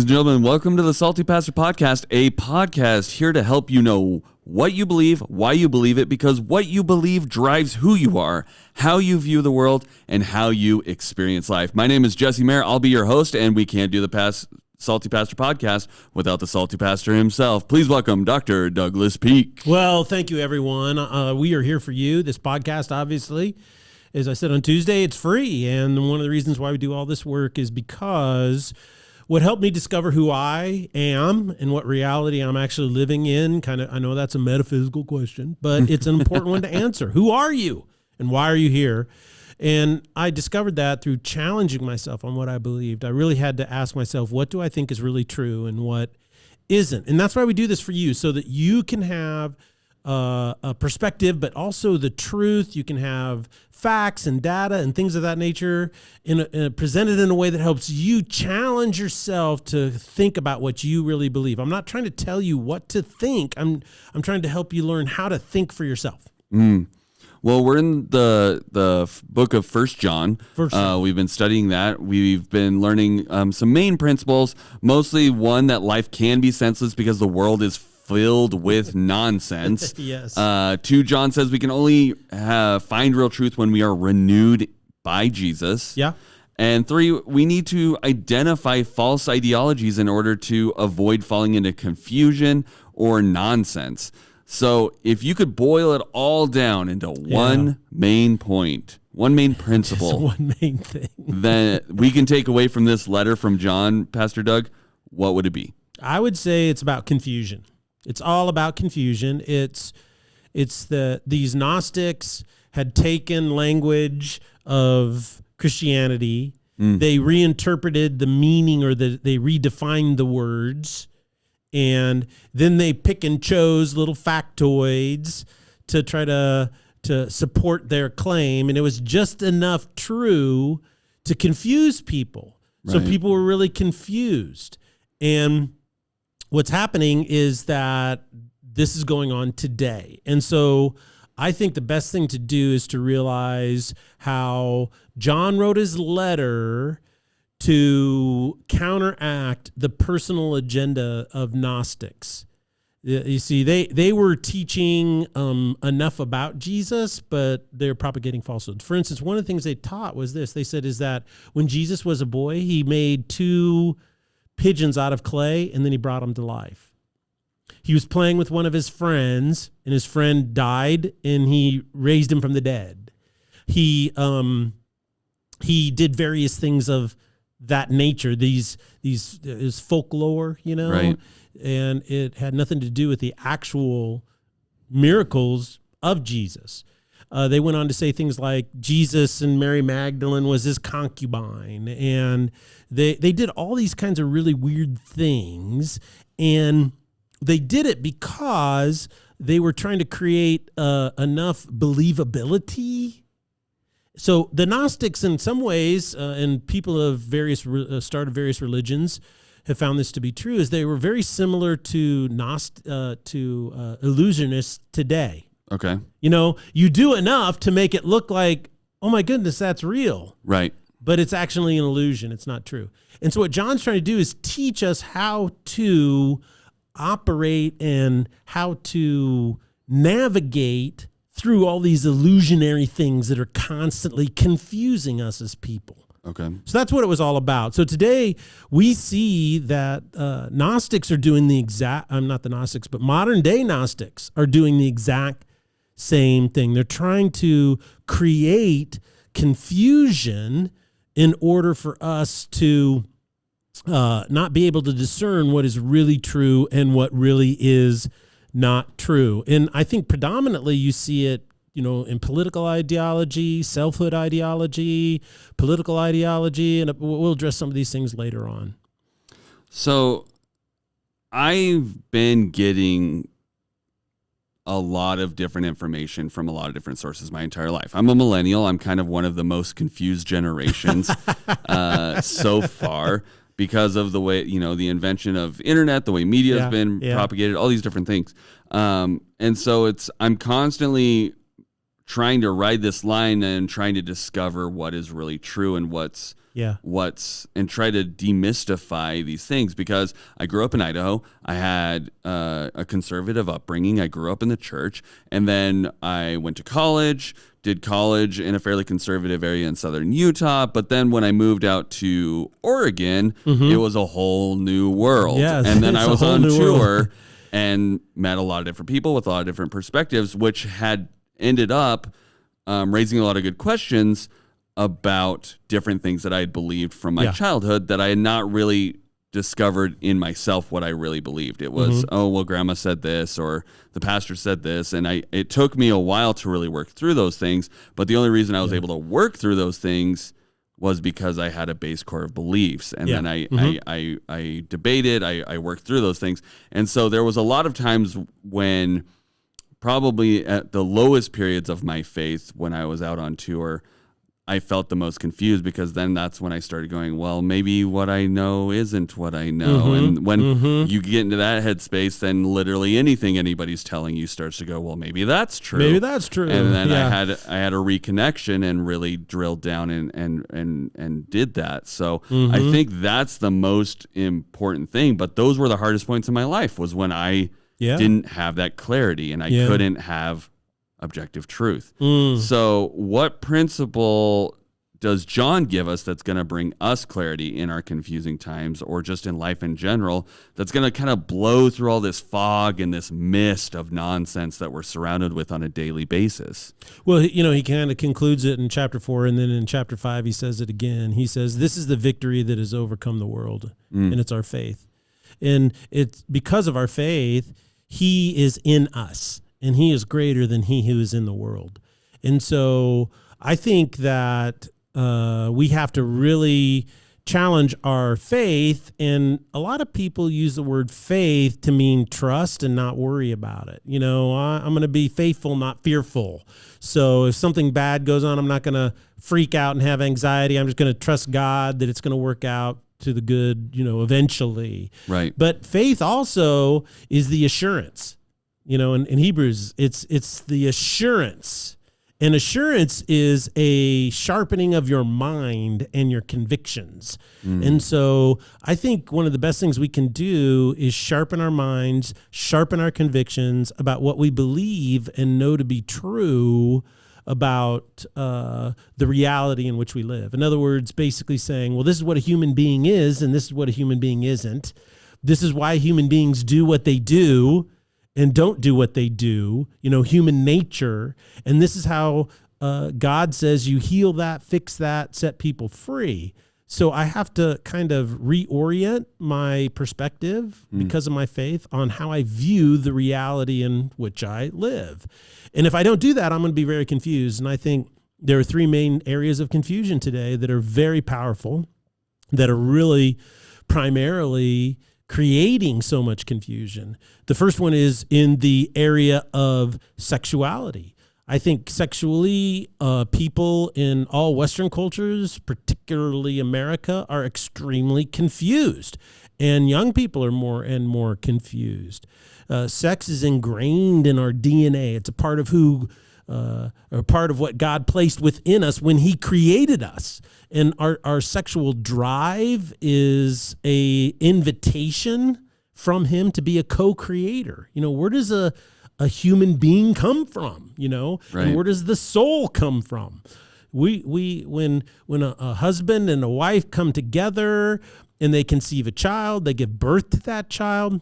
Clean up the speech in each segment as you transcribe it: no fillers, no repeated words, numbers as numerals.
and gentlemen, welcome to the Salty Pastor Podcast, a podcast here to help you know what you believe, why you believe it, because what you believe drives who you are, how you view the world, and how you experience life. My name is Jesse Mayer. I'll be your host, and we can't do the Salty Pastor Podcast without the Salty Pastor himself. Please welcome Dr. Douglas Peak. Well, thank you, everyone. We are here for you. This podcast, obviously, as I said on Tuesday, it's free. And one of the reasons why we do all this work is because what helped me discover who I am and what reality I'm actually living in, I know that's a metaphysical question, but it's an important one to answer. Who are you and why are you here? And I discovered that through challenging myself on what I believed. I really had to ask myself, what do I think is really true and what isn't? And that's why we do this for you, so that you can have a perspective, but also the truth. You can have facts and data and things of that nature presented in a way that helps you challenge yourself to think about what you really believe. I'm not trying to tell you what to think. I'm trying to help you learn how to think for yourself. Well, we're in the book of 1 John. We've been studying that. We've been learning some main principles, mostly one, that life can be senseless because the world is filled with nonsense. Yes. 2, John says we can only find real truth when we are renewed by Jesus. Yeah. And 3, we need to identify false ideologies in order to avoid falling into confusion or nonsense. So if you could boil it all down into one main point, one main principle, just one main thing, then we can take away from this letter from John, Pastor Doug, what would it be? I would say it's about confusion. It's all about confusion. It's these Gnostics had taken language of Christianity. They reinterpreted the meaning, or they redefined the words. And then they pick and chose little factoids to try to support their claim. And it was just enough true to confuse people. So people were really confused. And what's happening is that this is going on today. And so I think the best thing to do is to realize how John wrote his letter to counteract the personal agenda of Gnostics. You see, they were teaching enough about Jesus, but they're propagating falsehoods. For instance, one of the things they taught was this. They said is that when Jesus was a boy, he made 2 pigeons out of clay, and then he brought them to life. He was playing with one of his friends, and his friend died, and he raised him from the dead. He did various things of that nature, these is folklore, Right. And it had nothing to do with the actual miracles of Jesus. They went on to say things like Jesus and Mary Magdalene was his concubine, and they did all these kinds of really weird things, and they did it because they were trying to create enough believability. So the Gnostics, in some ways, and people of various started various religions have found this to be true, is they were very similar to illusionists today. Okay. You do enough to make it look like, oh my goodness, that's real. Right. But it's actually an illusion. It's not true. And so what John's trying to do is teach us how to operate and how to navigate through all these illusionary things that are constantly confusing us as people. Okay. So that's what it was all about. So today we see that Gnostics are doing the exact, not the Gnostics, but modern day Gnostics are doing the exact same thing. They're trying to create confusion in order for us to not be able to discern what is really true and what really is not true. And I think predominantly you see it, in political ideology, selfhood ideology, political ideology, and we'll address some of these things later on. So I've been getting a lot of different information from a lot of different sources my entire life. I'm a millennial. I'm kind of one of the most confused generations so far, because of the way, the invention of internet, the way media has been propagated, all these different things. And so I'm constantly trying to ride this line and trying to discover what is really true and and try to demystify these things, because I grew up in Idaho. I had a conservative upbringing. I grew up in the church, and then I went to college, did college in a fairly conservative area in southern Utah. But then when I moved out to Oregon, it was a whole new world. Yes, and then I was on tour world. and met a lot of different people with a lot of different perspectives, which had ended up raising a lot of good questions about different things that I had believed from my childhood that I had not really discovered in myself what I really believed. It was, oh, well, grandma said this, or the pastor said this. And it took me a while to really work through those things. But the only reason I was able to work through those things was because I had a base core of beliefs. And then I debated, I worked through those things. And so there was a lot of times when, probably at the lowest periods of my faith when I was out on tour, I felt the most confused, because then that's when I started going, well, maybe what I know isn't what I know. And when you get into that headspace, then literally anything anybody's telling you starts to go, well, maybe that's true. Maybe that's true. And then I had a reconnection and really drilled down and did that. So I think that's the most important thing. But those were the hardest points in my life, was when I didn't have that clarity and I couldn't have objective truth. So what principle does John give us that's going to bring us clarity in our confusing times, or just in life in general, that's going to kind of blow through all this fog and this mist of nonsense that we're surrounded with on a daily basis? Well, he kind of concludes it in chapter 4, and then in chapter 5 he says it again. He says, this is the victory that has overcome the world, and it's our faith. And it's because of our faith, he is in us, and he is greater than he who is in the world. And so I think that we have to really challenge our faith. And a lot of people use the word faith to mean trust and not worry about it. I'm going to be faithful, not fearful. So if something bad goes on, I'm not going to freak out and have anxiety. I'm just going to trust God that it's going to work out to the good, eventually. Right. But faith also is the assurance. In Hebrews, it's the assurance. And assurance is a sharpening of your mind and your convictions. And so I think one of the best things we can do is sharpen our minds, sharpen our convictions about what we believe and know to be true about the reality in which we live. In other words, basically saying, well, this is what a human being is, and this is what a human being isn't. This is why human beings do what they do and don't do what they do, human nature. And this is how God says you heal that, fix that, set people free. So I have to kind of reorient my perspective because of my faith on how I view the reality in which I live. And if I don't do that, I'm going to be very confused. And I think there are 3 main areas of confusion today that are very powerful, that are really primarily creating so much confusion. The first one is in the area of sexuality. I think sexually, people in all Western cultures, particularly America, are extremely confused. And young people are more and more confused. Sex is ingrained in our DNA. It's a part of or part of what God placed within us when he created us. And our sexual drive is a invitation from him to be a co-creator. Where does a human being come from? Right. And where does the soul come from? When a husband and a wife come together and they conceive a child, they give birth to that child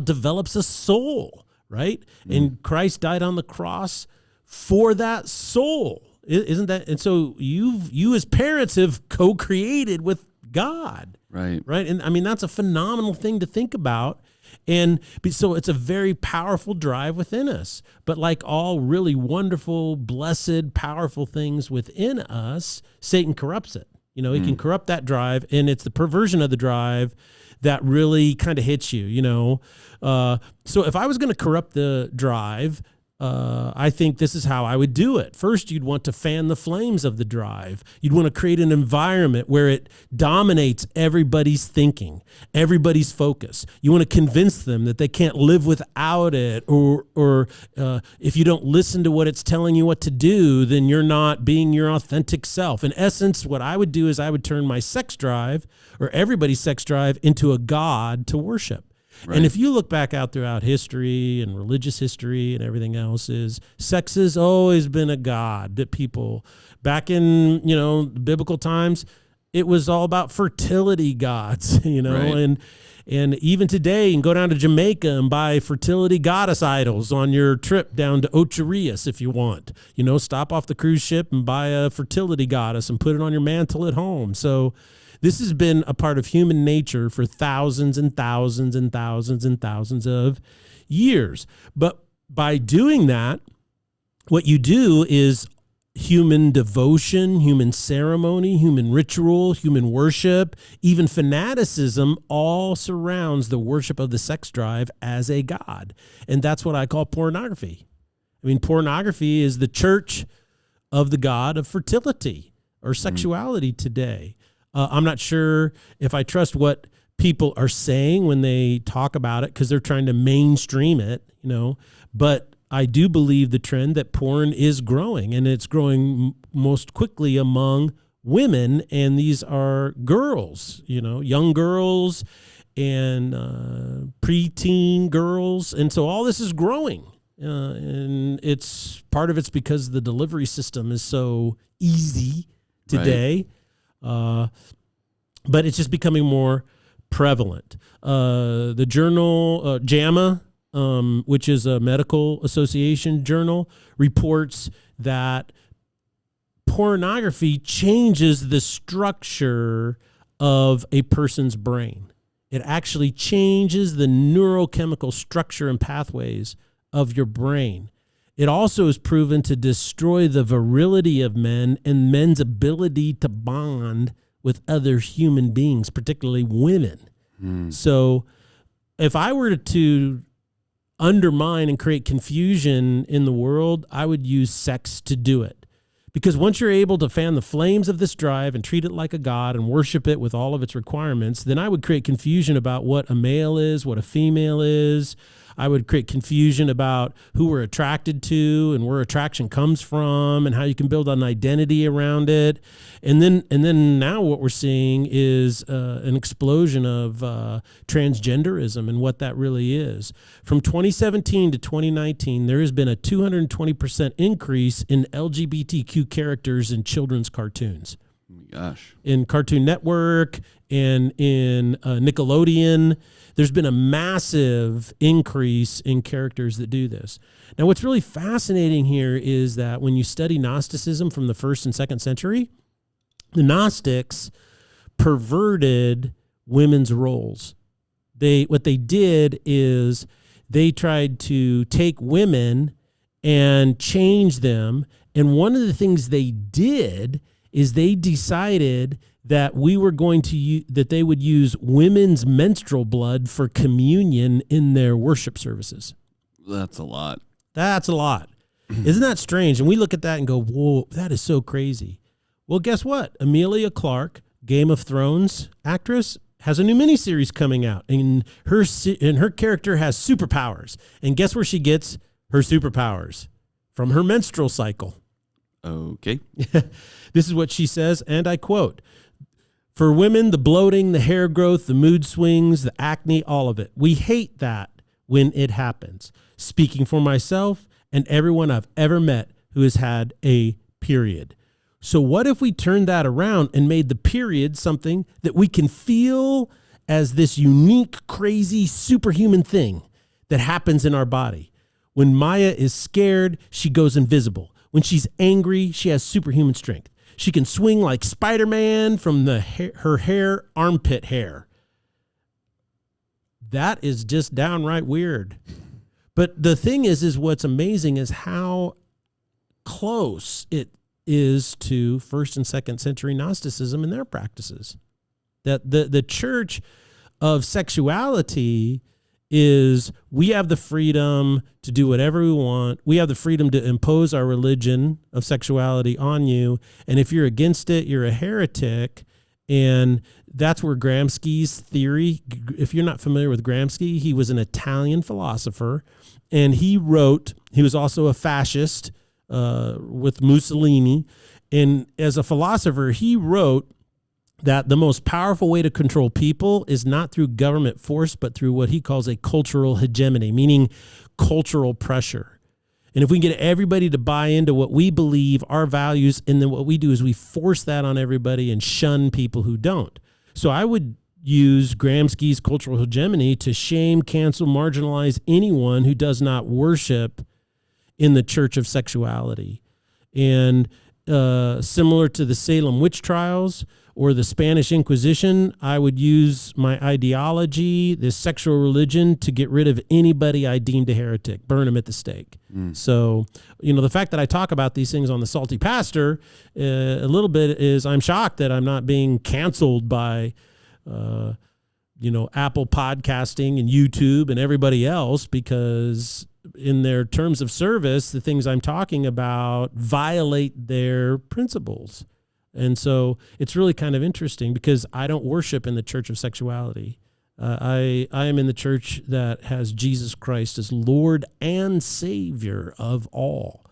develops a soul, right? And Christ died on the cross for that soul. Isn't that? And so you as parents have co-created with God. Right. Right. And I mean, that's a phenomenal thing to think about. And so it's a very powerful drive within us. But like all really wonderful, blessed, powerful things within us, Satan corrupts it. He can corrupt that drive, and it's the perversion of the drive that really kind of hits you, So if I was going to corrupt the drive, I think this is how I would do it. First, you'd want to fan the flames of the drive. You'd want to create an environment where it dominates everybody's thinking, everybody's focus. You want to convince them that they can't live without it, or if you don't listen to what it's telling you what to do, then you're not being your authentic self. In essence, what I would do is I would turn my sex drive, or everybody's sex drive, into a god to worship. Right. And if you look back out throughout history and religious history and everything else, is sex has always been a god that people, back in, biblical times, it was all about fertility gods, right. And even today, you can go down to Jamaica and buy fertility goddess idols on your trip down to Ocho Rios if you want. Stop off the cruise ship and buy a fertility goddess and put it on your mantle at home. So this has been a part of human nature for thousands and thousands and thousands and thousands of years. But by doing that, what you do is human devotion, human ceremony, human ritual, human worship, even fanaticism all surrounds the worship of the sex drive as a god. And that's what I call pornography. I mean, pornography is the church of the god of fertility or sexuality today. I'm not sure if I trust what people are saying when they talk about it because they're trying to mainstream it, but I do believe the trend that porn is growing, and it's growing most quickly among women, and these are girls, young girls and preteen girls, and so all this is growing, and it's part of it's because the delivery system is so easy today. Right. But it's just becoming more prevalent. The journal JAMA, which is a medical association journal, reports that pornography changes the structure of a person's brain. It actually changes the neurochemical structure and pathways of your brain. It also is proven to destroy the virility of men and men's ability to bond with other human beings, particularly women. So if I were to undermine and create confusion in the world, I would use sex to do it. Because once you're able to fan the flames of this drive and treat it like a god and worship it with all of its requirements, then I would create confusion about what a male is, what a female is. I would create confusion about who we're attracted to and where attraction comes from and how you can build an identity around it. And then now what we're seeing is an explosion of transgenderism and what that really is. From 2017 to 2019, there has been a 220% increase in LGBTQ characters in children's cartoons. Oh my gosh. In Cartoon Network and in Nickelodeon, there's been a massive increase in characters that do this. Now, what's really fascinating here is that when you study Gnosticism from the 1st and 2nd century, the Gnostics perverted women's roles. What they did is they tried to take women and change them. And one of the things they did is they decided that we were going to that they would use women's menstrual blood for communion in their worship services. That's a lot. That's a lot. Isn't that strange? And we look at that and go, whoa, that is so crazy. Well, guess what? Emilia Clarke, Game of Thrones actress, has a new miniseries coming out, and her character has superpowers. And guess where she gets her superpowers? From her menstrual cycle. Okay. This is what she says, and I quote, "For women, the bloating, the hair growth, the mood swings, the acne, all of it. We hate that when it happens. Speaking for myself and everyone I've ever met who has had a period. So what if we turned that around and made the period something that we can feel as this unique, crazy, superhuman thing that happens in our body? When Maya is scared, she goes invisible. When she's angry, she has superhuman strength. She can swing like Spider-Man from her hair, armpit hair." That is just downright weird. But the thing is what's amazing is how close it is to 1st and 2nd century Gnosticism and their practices. That the church of sexuality is we have the freedom to do whatever we want. We have the freedom to impose our religion of sexuality on you. And if you're against it, you're a heretic. And that's where Gramsci's theory, if you're not familiar with Gramsci, he was an Italian philosopher. And he was also a fascist with Mussolini. And as a philosopher, he wrote that the most powerful way to control people is not through government force, but through what he calls a cultural hegemony, meaning cultural pressure. And if we can get everybody to buy into what we believe, our values, and then what we do is we force that on everybody and shun people who don't. So I would use Gramsci's cultural hegemony to shame, cancel, marginalize anyone who does not worship in the church of sexuality. And similar to the Salem witch trials or the Spanish Inquisition, I would use my ideology, this sexual religion, to get rid of anybody I deemed a heretic, burn them at the stake. So, the fact that I talk about these things on the Salty Pastor a little bit is I'm shocked that I'm not being canceled by, Apple podcasting and YouTube and everybody else, because in their terms of service, the things I'm talking about violate their principles. And so it's really kind of interesting because I don't worship in the church of sexuality. I am in the church that has Jesus Christ as Lord and Savior of all.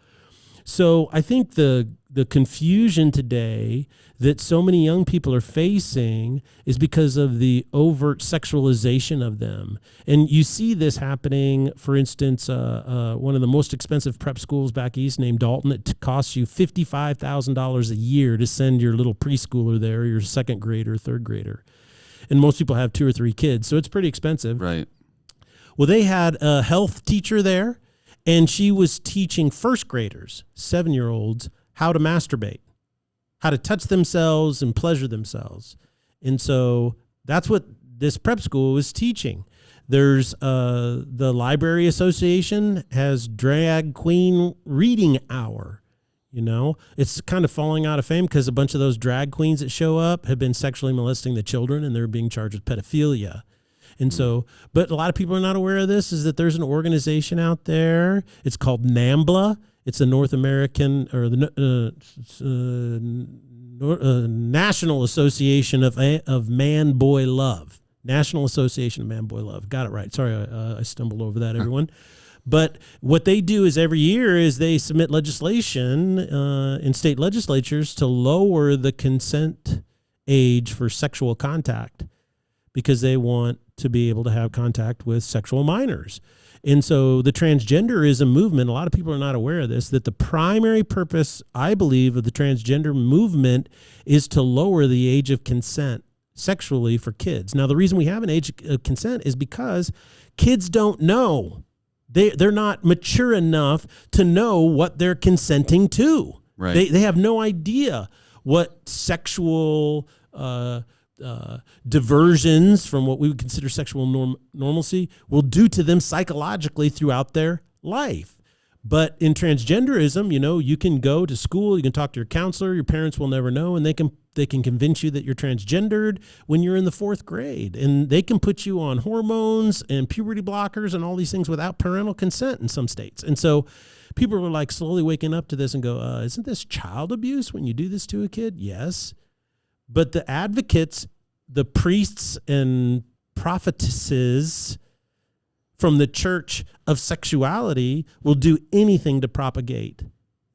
So I think the confusion today that so many young people are facing is because of the overt sexualization of them. And you see this happening, for instance, one of the most expensive prep schools back east named Dalton. It costs you $55,000 a year to send your little preschooler there, your second grader, third grader. And most people have 2 or 3 kids, so it's pretty expensive. Right. Well, they had a health teacher there, and she was teaching first graders, 7-year-olds, how to masturbate, how to touch themselves and pleasure themselves. And so that's what this prep school was teaching. There's the Library Association has drag queen reading hour. It's kind of falling out of fame because a bunch of those drag queens that show up have been sexually molesting the children and they're being charged with pedophilia. And so, but a lot of people are not aware of this, is that there's an organization out there. It's called NAMBLA. It's the North American, or the National Association of Man-Boy Love. National Association of Man-Boy Love. Got it right. Sorry, I stumbled over that, everyone. But what they do is every year is they submit legislation in state legislatures to lower the consent age for sexual contact because they want to be able to have contact with sexual minors. And so the transgenderism movement, a lot of people are not aware of this, that the primary purpose, I believe, of the transgender movement is to lower the age of consent sexually for kids. Now, the reason we have an age of consent is because kids don't know. They're not mature enough to know what they're consenting to. Right. They have no idea what sexual diversions from what we would consider sexual normalcy will do to them psychologically throughout their life. But in transgenderism, you can go to school, you can talk to your counselor, your parents will never know, and they can convince you that you're transgendered when you're in the 4th grade. And they can put you on hormones and puberty blockers and all these things without parental consent in some states. And so people are like slowly waking up to this and go, isn't this child abuse when you do this to a kid? Yes. But the advocates, the priests and prophetesses from the church of sexuality will do anything to propagate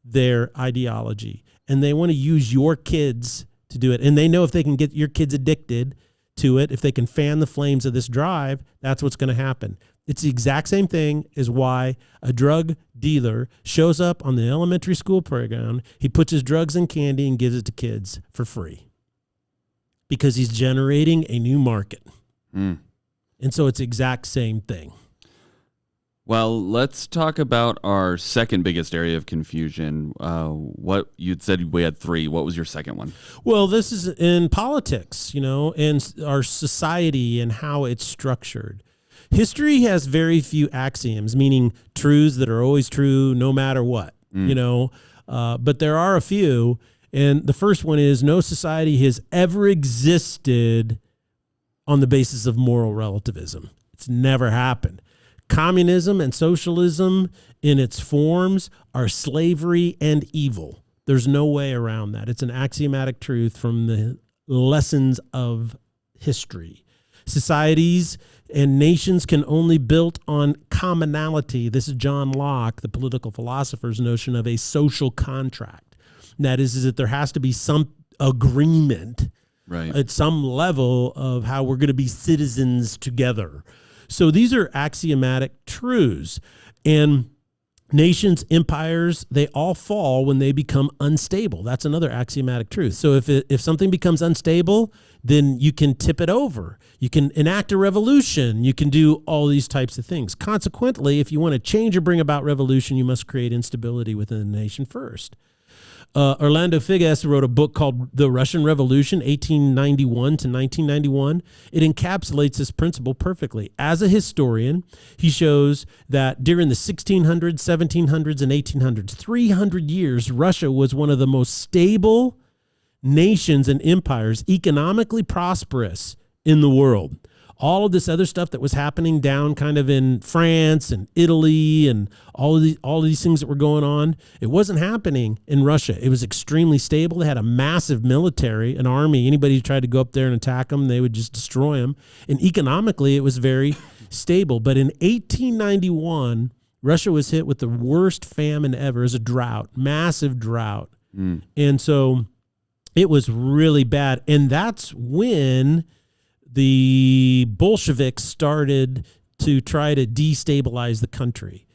their ideology. And they want to use your kids to do it. And they know if they can get your kids addicted to it, if they can fan the flames of this drive, that's what's going to happen. It's the exact same thing as why a drug dealer shows up on the elementary school playground. He puts his drugs in candy and gives it to kids for free because he's generating a new market. And so it's the exact same thing. Well, let's talk about our second biggest area of confusion. What you'd said we had 3. What was your second one? Well, this is in politics, and our society and how it's structured. History has very few axioms, meaning truths that are always true no matter what, but there are a few. And the first one is no society has ever existed on the basis of moral relativism. It's never happened. Communism and socialism in its forms are slavery and evil. There's no way around that. It's an axiomatic truth from the lessons of history. Societies and nations can only be built on commonality. This is John Locke, the political philosopher's notion of a social contract. And that is that there has to be some agreement at some level of how we're going to be citizens together. So these are axiomatic truths. And nations, empires, they all fall when they become unstable. That's another axiomatic truth. So if something becomes unstable, then you can tip it over. You can enact a revolution. You can do all these types of things. Consequently, if you want to change or bring about revolution, you must create instability within the nation first. Orlando Figes wrote a book called The Russian Revolution, 1891 to 1991. It encapsulates this principle perfectly. As a historian, he shows that during the 1600s, 1700s, and 1800s, 300 years, Russia was one of the most stable nations and empires, economically prosperous in the world. All of this other stuff that was happening down kind of in France and Italy and all of these things that were going on, it wasn't happening in Russia. It was extremely stable. They had a massive military, an army. Anybody who tried to go up there and attack them, they would just destroy them. And economically, it was very stable. But in 1891, Russia was hit with the worst famine ever. It was a drought, massive drought. And so it was really bad. And that's when the Bolsheviks started to try to destabilize the country.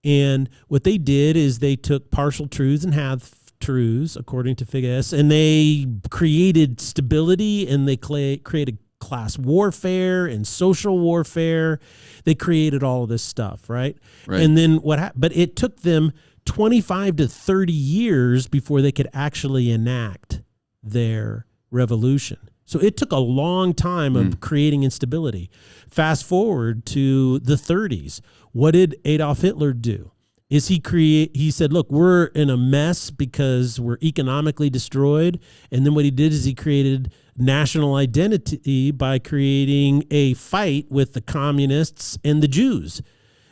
And what they did is they took partial truths and half-truths, according to Figes, and they created stability, and they created class warfare and social warfare. They created all of this stuff, right? And then but it took them 25 to 30 years before they could actually enact their revolution. So it took a long time of creating instability. Fast forward to the 30s. What did Adolf Hitler do? He said, look, we're in a mess because we're economically destroyed. And then what he did is he created national identity by creating a fight with the communists and the Jews.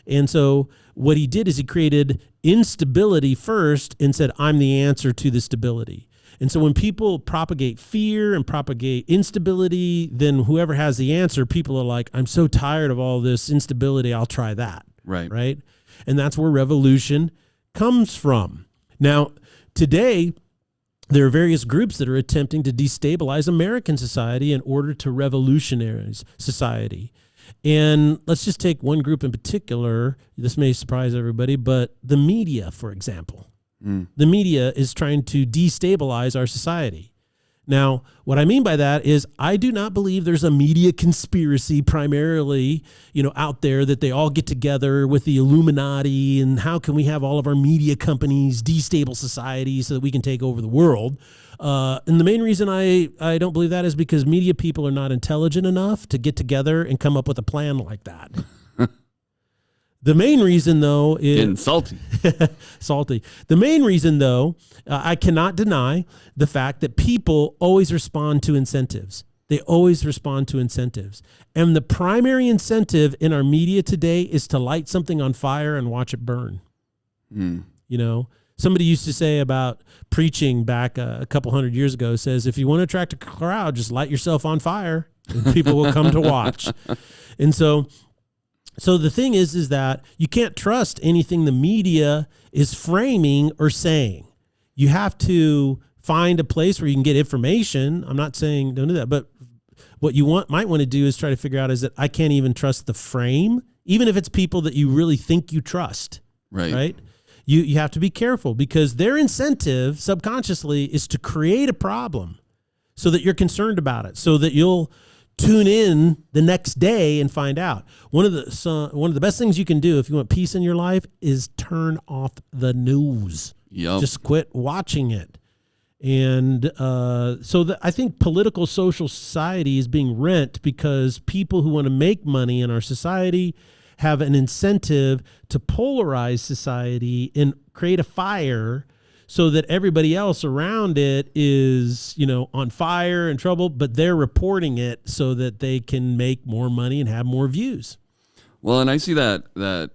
And so what he did is he created instability first and said, I'm the answer to the stability. And so when people propagate fear and propagate instability, then whoever has the answer, people are like, I'm so tired of all this instability, I'll try that. Right? And that's where revolution comes from. Now, today, there are various groups that are attempting to destabilize American society in order to revolutionize society. And let's just take one group in particular. This may surprise everybody, but the media, for example. The media is trying to destabilize our society. Now, what I mean by that is I do not believe there's a media conspiracy primarily, out there that they all get together with the Illuminati and how can we have all of our media companies destabilize society so that we can take over the world. And the main reason I don't believe that is because media people are not intelligent enough to get together and come up with a plan like that. The main reason, though, is... Getting salty. Salty. The main reason, though, I cannot deny the fact that people always respond to incentives. They always respond to incentives. And the primary incentive in our media today is to light something on fire and watch it burn. Somebody used to say about preaching back a couple hundred years ago, says, if you want to attract a crowd, just light yourself on fire and people will come to watch. And so the thing is that you can't trust anything the media is framing or saying. You have to find a place where you can get information. I'm not saying don't do that, but what you might want to do is try to figure out is that I can't even trust the frame, even if it's people that you really think you trust. Right? You have to be careful because their incentive subconsciously is to create a problem so that you're concerned about it, so that you'll tune in the next day and find out. One of the best things you can do if you want peace in your life is turn off the news. Just quit watching it. And I think political social society is being rent because people who want to make money in our society have an incentive to polarize society and create a fire so that everybody else around it is, on fire and trouble, but they're reporting it so that they can make more money and have more views. Well, and I see that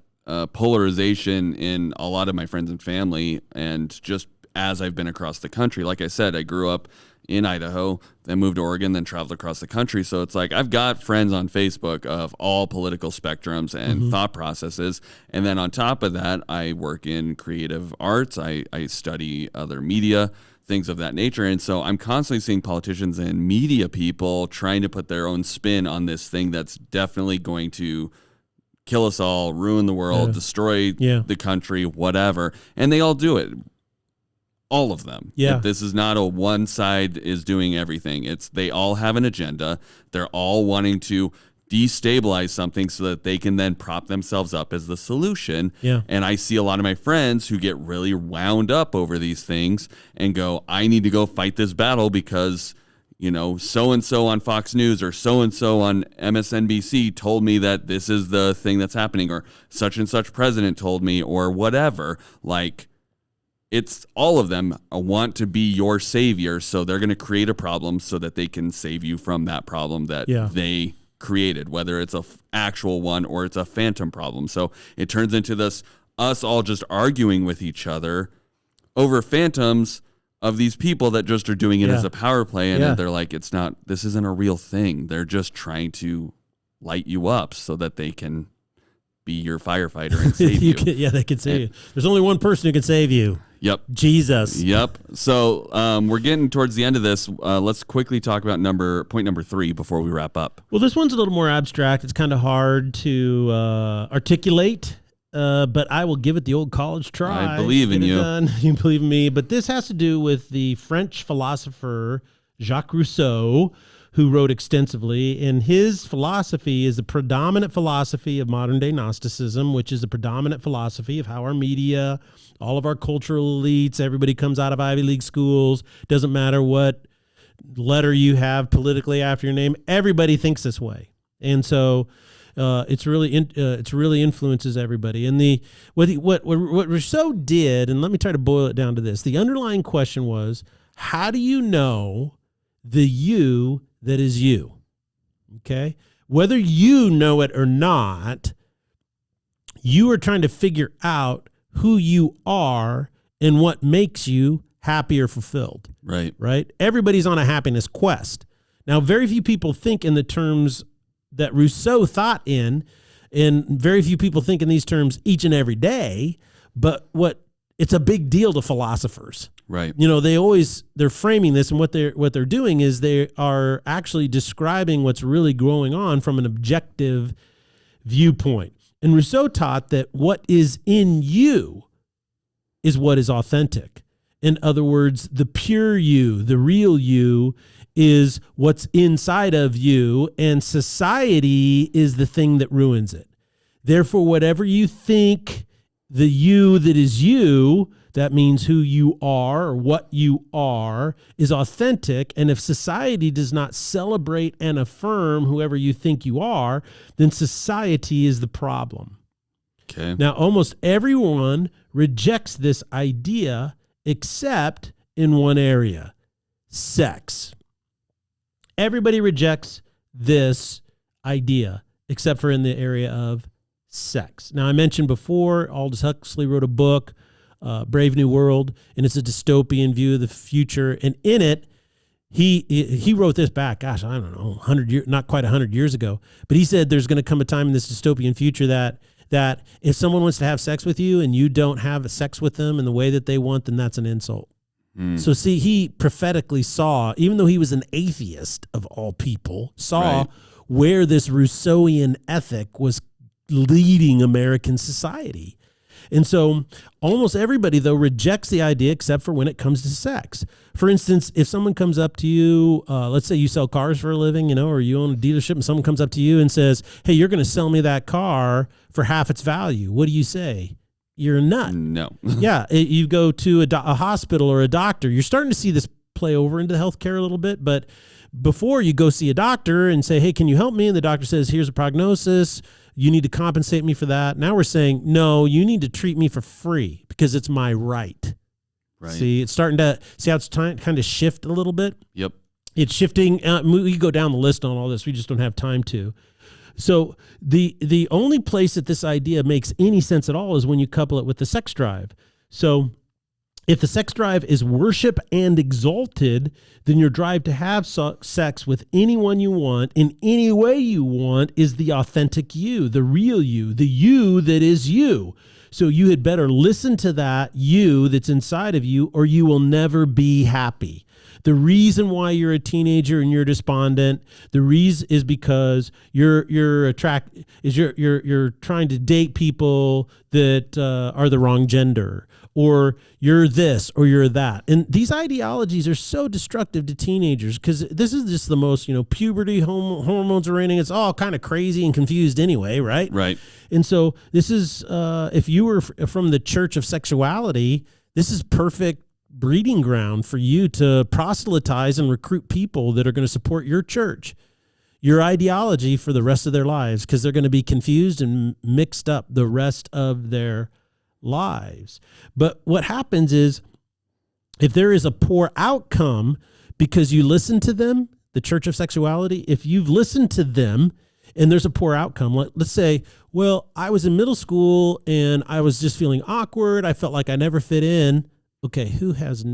polarization in a lot of my friends and family, and just as I've been across the country. Like I said, I grew up in Idaho, then moved to Oregon, then traveled across the country. So it's like I've got friends on Facebook of all political spectrums and thought processes. And then on top of that, I work in creative arts. I study other media, things of that nature. And so I'm constantly seeing politicians and media people trying to put their own spin on this thing that's definitely going to kill us all, ruin the world, destroy the country, whatever. And they all do it. All of them. Yeah. This is not a one side is doing everything. It's they all have an agenda. They're all wanting to destabilize something so that they can then prop themselves up as the solution. Yeah. And I see a lot of my friends who get really wound up over these things and go, I need to go fight this battle because, you know, so-and-so on Fox News or so-and-so on MSNBC told me that this is the thing that's happening, or such and such president told me, or whatever. Like, it's all of them want to be your savior, so they're going to create a problem so that they can save you from that problem that they created, whether it's a actual one or it's a phantom problem. So it turns into this us all just arguing with each other over phantoms of these people that just are doing it as a power play, and they're like, this isn't a real thing. They're just trying to light you up so that they can be your firefighter and save you. They can save you. There's only one person who can save you. Yep. Jesus. Yep. So we're getting towards the end of this. Let's quickly talk about point number 3 before we wrap up. Well, this one's a little more abstract. It's kind of hard to articulate, but I will give it the old college try. I believe in you. You believe in me. But this has to do with the French philosopher Jacques Rousseau, who wrote extensively, and his philosophy is the predominant philosophy of modern-day Gnosticism, which is the predominant philosophy of how our media, all of our cultural elites, everybody comes out of Ivy League schools, doesn't matter what letter you have politically after your name, everybody thinks this way. And so it's really influences everybody. And what Rousseau did, and let me try to boil it down to this, the underlying question was, how do you know the you that is you? Okay? Whether you know it or not, you are trying to figure out who you are and what makes you happy or fulfilled. Right. Right? Everybody's on a happiness quest. Now, very few people think in the terms that Rousseau thought in, and very few people think in these terms each and every day, but it's a big deal to philosophers. Right. You know, they're framing this, and what they're doing is they are actually describing what's really going on from an objective viewpoint. And Rousseau taught that what is in you is what is authentic. In other words, the pure you, the real you, is what's inside of you, and society is the thing that ruins it. Therefore, whatever you think, the you that is you, that means who you are or what you are, is authentic. And if society does not celebrate and affirm whoever you think you are, then society is the problem. Okay. Now, almost everyone rejects this idea except in one area: sex. Everybody rejects this idea except for in the area of sex. Now, I mentioned before, Aldous Huxley wrote a book, Brave New World, and it's a dystopian view of the future. And in it, he wrote this back, gosh, I don't know, 100 years, not quite 100 years ago. But he said there's going to come a time in this dystopian future that if someone wants to have sex with you and you don't have sex with them in the way that they want, then that's an insult. So see, he prophetically saw, even though he was an atheist of all people, saw where this Rousseauian ethic was leading American society. And so almost everybody, though, rejects the idea except for when it comes to sex. For instance, if someone comes up to you, let's say you sell cars for a living, or you own a dealership, and someone comes up to you and says, hey, you're going to sell me that car for half its value. What do you say? You're a nut. No. Yeah, you go to a hospital or a doctor. You're starting to see this play over into healthcare a little bit, but before you go see a doctor and say, hey, can you help me? And the doctor says, here's a prognosis. You need to compensate me for that. Now we're saying, no, you need to treat me for free because it's my right. Right. See, it's starting to see how it's kind of shift a little bit. Yep. It's shifting. We could go down the list on all this. We just don't have time to. So the only place that this idea makes any sense at all is when you couple it with the sex drive. So if the sex drive is worship and exalted, then your drive to have sex with anyone you want in any way you want is the authentic you, the real you, the you that is you. So you had better listen to that you that's inside of you, or you will never be happy. The reason why you're a teenager and you're despondent, the reason is because you're trying to date people that are the wrong gender, or you're this or you're that. And these ideologies are so destructive to teenagers because this is just the most, puberty, hormones are raining. It's all kind of crazy and confused anyway, right? Right. And so this is, if you were from the church of sexuality, this is perfect breeding ground for you to proselytize and recruit people that are going to support your church, your ideology for the rest of their lives, because they're going to be confused and mixed up the rest of their lives. But what happens is if there is a poor outcome because you listen to them, the church of sexuality, if you've listened to them and there's a poor outcome, let's say, well, I was in middle school and I was just feeling awkward. I felt like I never fit in. Okay, who has...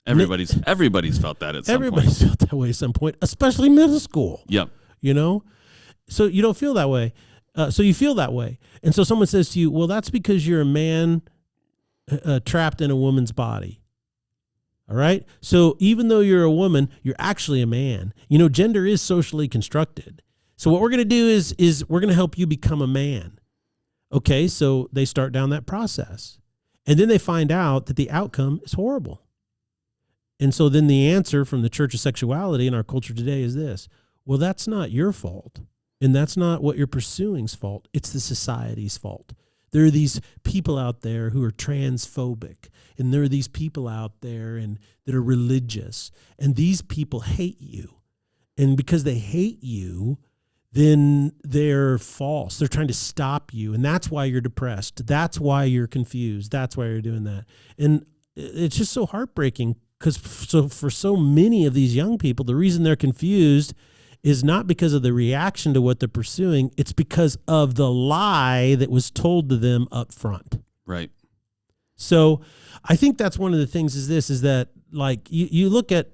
Everybody's felt that at some point. Everybody's felt that way at some point, especially middle school. Yep. So you don't feel that way. So you feel that way. And so someone says to you, well, that's because you're a man trapped in a woman's body. All right? So even though you're a woman, you're actually a man. Gender is socially constructed. So what we're going to do is we're going to help you become a man. Okay, so they start down that process. And then they find out that the outcome is horrible. And so then the answer from the church of sexuality in our culture today is this. Well, that's not your fault. And that's not what you're pursuing's fault. It's the society's fault. There are these people out there who are transphobic. And there are these people out there that are religious. And these people hate you. And because they hate you, then they're false. They're trying to stop you. And that's why you're depressed. That's why you're confused. That's why you're doing that. And it's just so heartbreaking because for so many of these young people, the reason they're confused is not because of the reaction to what they're pursuing. It's because of the lie that was told to them up front. Right. So I think that's one of the things is that like you look at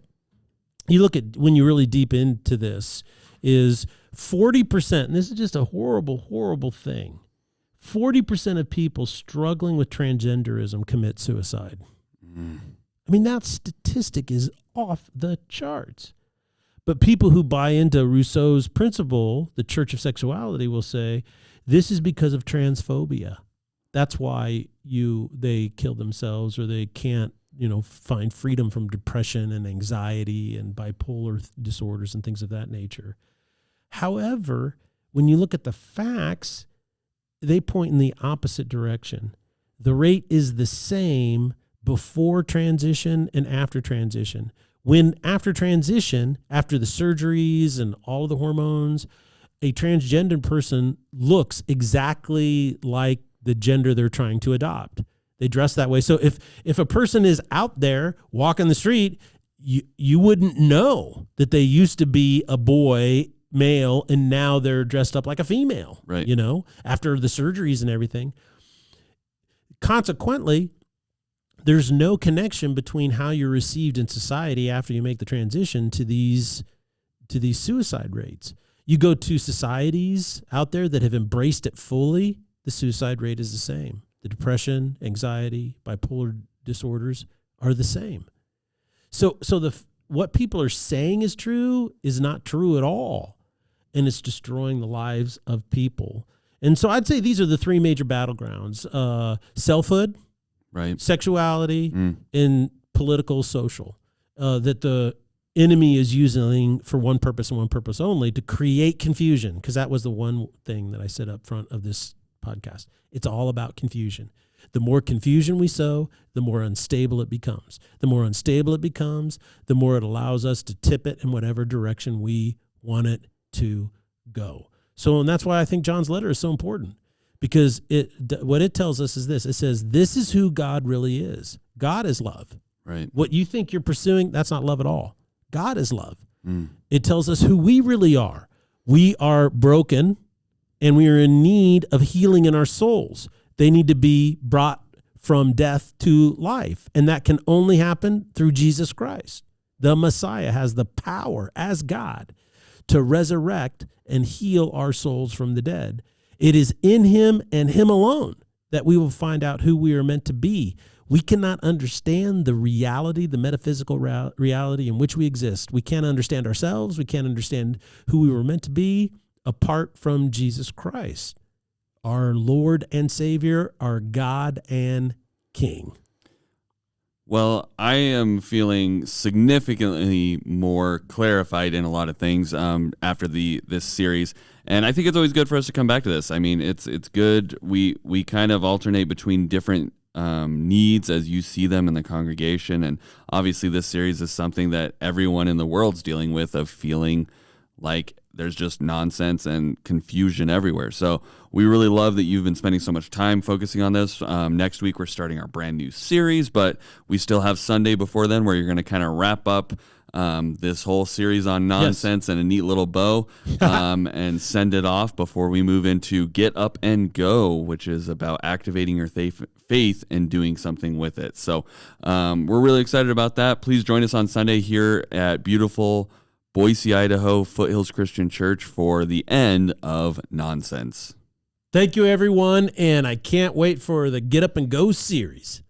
when you really deep into this is 40%, and this is just a horrible, horrible thing. 40% of people struggling with transgenderism commit suicide. I mean, that statistic is off the charts. But people who buy into Rousseau's principle, the church of sexuality, will say, this is because of transphobia. That's why they kill themselves or they can't, find freedom from depression and anxiety and bipolar disorders and things of that nature. However, when you look at the facts, they point in the opposite direction. The rate is the same before transition and after transition. When after transition, after the surgeries and all of the hormones, a transgender person looks exactly like the gender they're trying to adopt. They dress that way. So if a person is out there walking the street, you wouldn't know that they used to be a boy, male, and now they're dressed up like a female, right? After the surgeries and everything. Consequently, there's no connection between how you're received in society after you make the transition to these suicide rates. You go to societies out there that have embraced it fully, the suicide rate is the same. The depression, anxiety, bipolar disorders are the same. So what people are saying is true is not true at all. And it's destroying the lives of people. And so I'd say these are the three major battlegrounds: selfhood, right, sexuality, and political, social. That the enemy is using for one purpose and one purpose only, to create confusion. Because that was the one thing that I said up front of this podcast. It's all about confusion. The more confusion we sow, the more unstable it becomes. The more unstable it becomes, the more it allows us to tip it in whatever direction we want it to go. So, and that's why I think John's letter is so important, because what it tells us is this. It says, this is who God really is. God is love. Right. What you think you're pursuing, that's not love at all. God is love. It tells us who we really are. We are broken and we are in need of healing in our souls. They need to be brought from death to life. And that can only happen through Jesus Christ. The Messiah has the power as God to resurrect and heal our souls from the dead. It is in him and him alone that we will find out who we are meant to be. We cannot understand the reality, the metaphysical reality in which we exist. We can't understand ourselves. We can't understand who we were meant to be apart from Jesus Christ, our Lord and Savior, our God and King. Well, I am feeling significantly more clarified in a lot of things after this series, and I think it's always good for us to come back to this. I mean, it's good. We kind of alternate between different needs as you see them in the congregation, and obviously this series is something that everyone in the world's dealing with, of feeling like there's just nonsense and confusion everywhere. So we really love that you've been spending so much time focusing on this. Next week, we're starting our brand new series, but we still have Sunday before then where you're going to kind of wrap up this whole series on nonsense and a neat little bow and send it off before we move into Get Up and Go, which is about activating your faith and doing something with it. So we're really excited about that. Please join us on Sunday here at beautiful Boise, Idaho, Foothills Christian Church for the end of nonsense. Thank you, everyone, and I can't wait for the Get Up and Go series.